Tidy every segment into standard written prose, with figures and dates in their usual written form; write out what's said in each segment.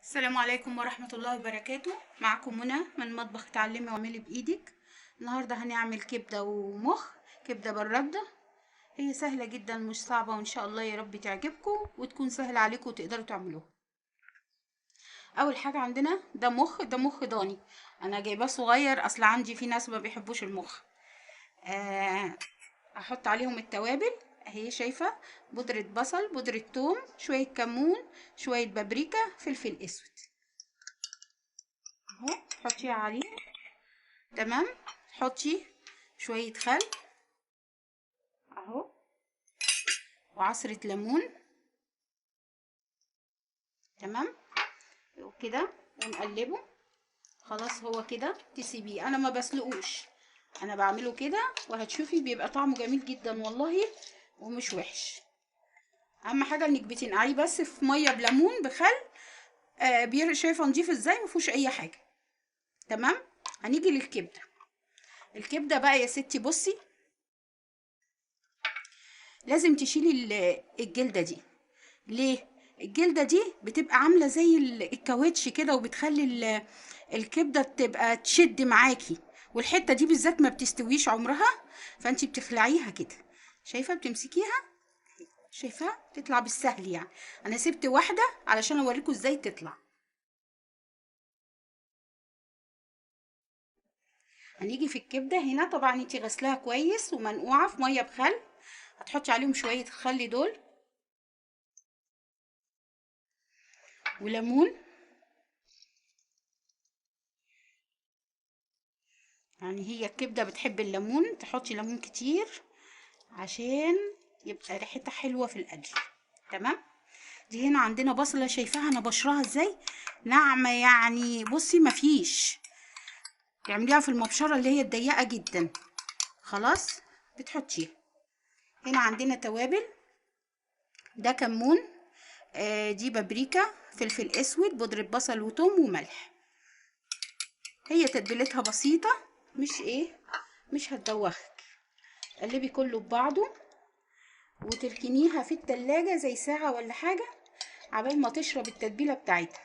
السلام عليكم ورحمة الله وبركاته. معكم منى من مطبخ اتعلمي واعملي بإيدك. النهاردة هنعمل كبدة ومخ، كبدة بالردة. هي سهلة جدا مش صعبة، وإن شاء الله يا رب تعجبكم وتكون سهلة عليكم وتقدروا تعملوها. أول حاجة عندنا ده مخ ضاني. أنا جايباه صغير، أصل عندي في ناس ما بيحبوش المخ. آه، أحط عليهم التوابل اهي، شايفة؟ بودرة بصل، بودرة توم، شوية كمون، شوية بابريكا، فلفل اسود اهو حطيها عليه. تمام. حطي شوية خل اهو، وعصرة ليمون. تمام. وكده ونقلبه. خلاص هو كده تسيبيه، انا ما بسلقوش، انا بعمله كده وهتشوفي بيبقى طعمه جميل جدا والله، ومش وحش. اهم حاجه انك بتنقعيه بس في ميه بليمون بخل. شايفه نضيف ازاي، مفيهوش اي حاجه. تمام. هنيجي للكبده. الكبده بقى يا ستي بصي، لازم تشيلي الجلده دي. ليه؟ الجلدة دي بتبقى عاملة زي الكاوتش كده، وبتخلي الكبدة تبقى تشد معاكي، والحتة دي بالذات ما بتستويش عمرها، فانتي بتخلعيها كده. شايفة؟ بتمسكيها، شايفة تطلع بالسهل يعني. انا سبت واحدة علشان اوريكم ازاي تطلع. هنيجي في الكبدة هنا، طبعا انتي غسلاها كويس ومنقوعة في مية بخل. هتحطي عليهم شوية خل دول، وليمون. يعني هي الكبدة بتحب الليمون، تحطي ليمون كتير عشان يبقى ريحتها حلوة في الأكل. تمام. دي هنا عندنا بصلة، شايفاها أنا بشرها ازاي؟ ناعمة يعني، بصي مفيش. تعمليها في المبشرة اللي هي الضيقة جدا. خلاص بتحطيها. هنا عندنا توابل. ده كمون، دي بابريكا، فلفل اسود، بودرة بصل وتوم وملح. هي تتبيلتها بسيطة، مش ايه، مش هتدوخك. قلبي كله ببعضه وتركنيها في التلاجة زي ساعة ولا حاجة، عبال ما تشرب التتبيلة بتاعتها.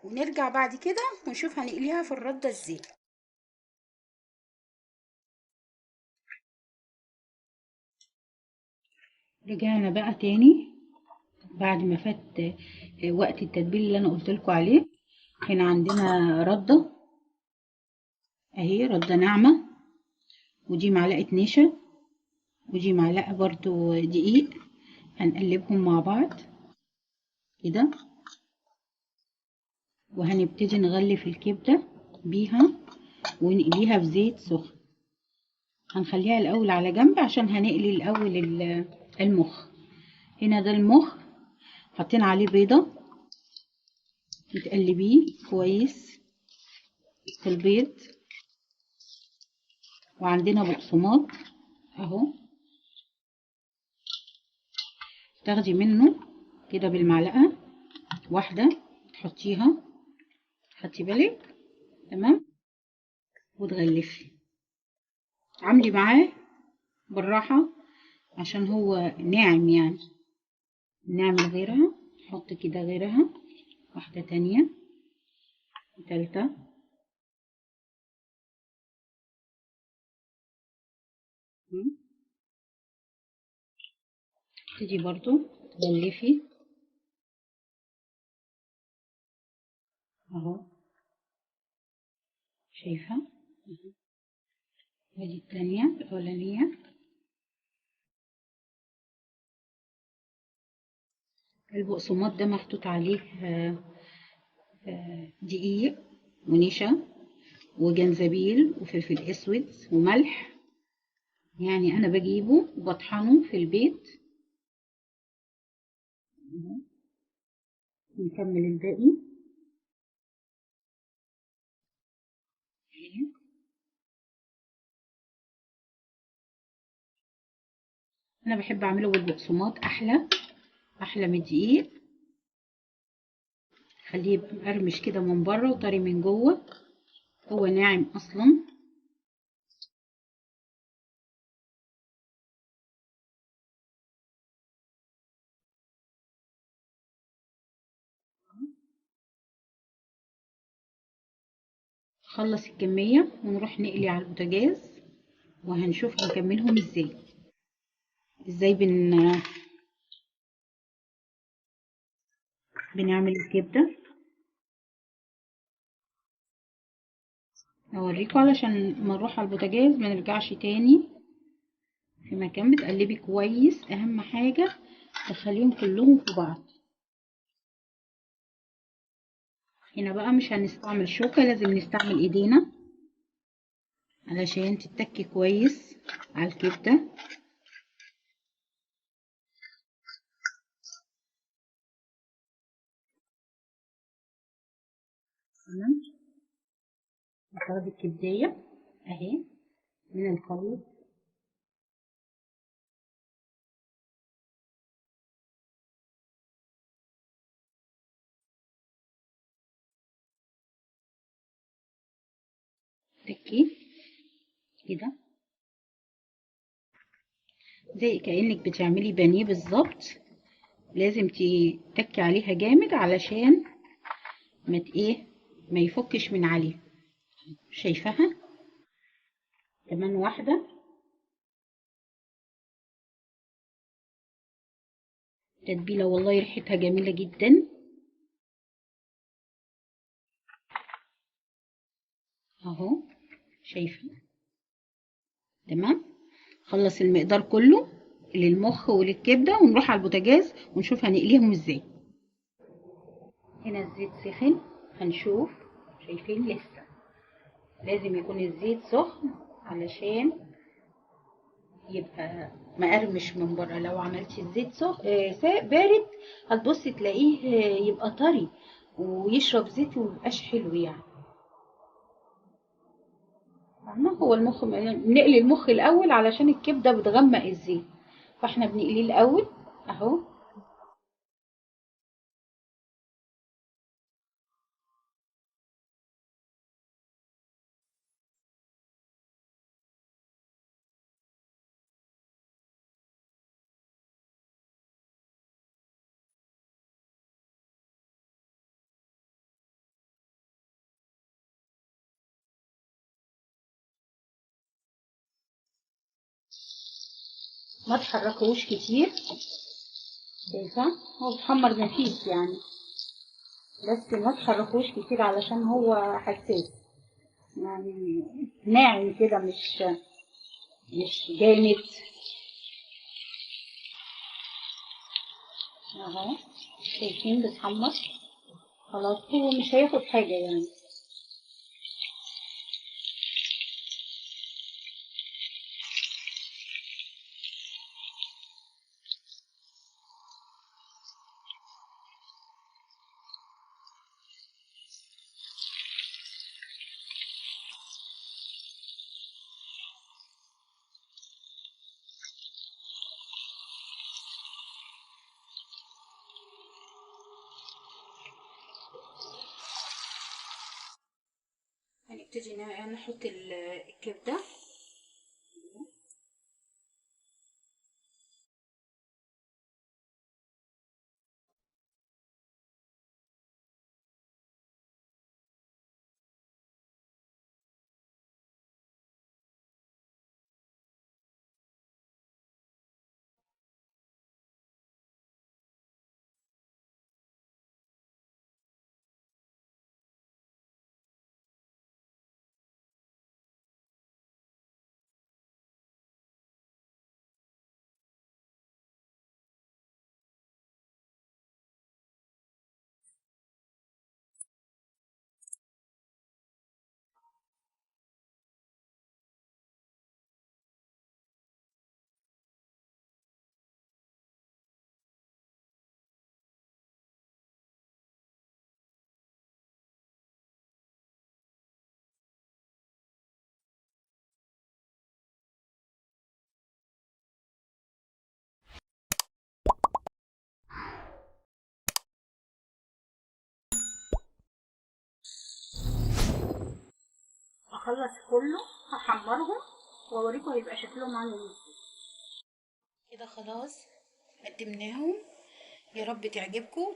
ونرجع بعد كده ونشوف هنقليها في الردة ازاي. رجعنا بقى تاني بعد ما فات وقت التتبيل اللي انا قلت لكم عليه. هنا عندنا ردة اهي، ردة ناعمة، ودي معلقة نشا، ودي معلقة برضو دقيق. هنقلبهم مع بعض كده، وهنبتدي نغلف الكبدة بيها ونقليها في زيت سخن. هنخليها الاول على جنب عشان هنقلي الاول المخ. هنا ده المخ، حطينا عليه بيضة، بتقلبيه كويس في البيض. وعندنا بقسماط اهو، تاخدي منه كده بالمعلقة واحدة، تحطيها، خدتي بالك؟ تمام. وتغلفي، عاملي معاه بالراحة عشان هو ناعم يعني. نعمل غيرها، نحط كده غيرها، واحدة تانية، تالتة. تيجي برضو تغلفي اهو، شايفة؟ ادي التانية الأولانية. البقسماط ده محطوط عليه دقيق ونشا وجنزبيل وفلفل اسود وملح. يعني انا بجيبه وبطحنه في البيت. نكمل الباقي. انا بحب اعمله بالبقسماط، احلى، احلى من الدقيق. خليه يبقى مقرمش كده من بره وطري من جوه، هو ناعم اصلا. نخلص الكمية ونروح نقلي على البوتاجاز، وهنشوف هنكملهم ازاي بنعمل الكبدة. اوريكم علشان ما نروح على البوتاجاز ما نرجعش تاني. في مكان بتقلبي كويس، اهم حاجة تخليهم كلهم في بعض. هنا بقى مش هنستعمل شوكة، لازم نستعمل ايدينا علشان تتكي كويس على الكبدة. تمام. نخرج الكبدية اهي من الخليط. تكي كده زي كأنك بتعملي بانيه بالظبط. لازم تتكي عليها جامد علشان ما يفكش من عليها. شايفاها؟ كمان واحدة. تتبيلة والله ريحتها جميلة جدا اهو. شايفة؟ تمام. خلص المقدار كله للمخ وللكبدة ونروح على البوتاجاز ونشوف هنقليهم ازاي. هنا الزيت سخن، هنشوف. شايفين؟ لسه لازم يكون الزيت سخن علشان يبقى مقرمش من بره. لو عملتي الزيت بارد هتبصي تلاقيه يبقى طري ويشرب زيت وميبقاش حلو يعني. فاهمة؟ هو المخ بنقلي المخ الاول علشان الكبده بتغمق الزيت، فاحنا بنقليه الاول اهو. ما تحركوش كتير. شايفه؟ هو بيحمر نفيس يعني، بس ما تحركوش كتير علشان هو حساس يعني، ناعم كده، مش جامد اهو. شايفين بتحمر؟ خلاص هو مش هياخد حاجة يعني. هنبتدي نحط الكبدة. اخلص كله هحمرهم واوريكم هيبقى شكلهم عامل ازاي. كده خلاص قدمناهم، يا رب تعجبكم.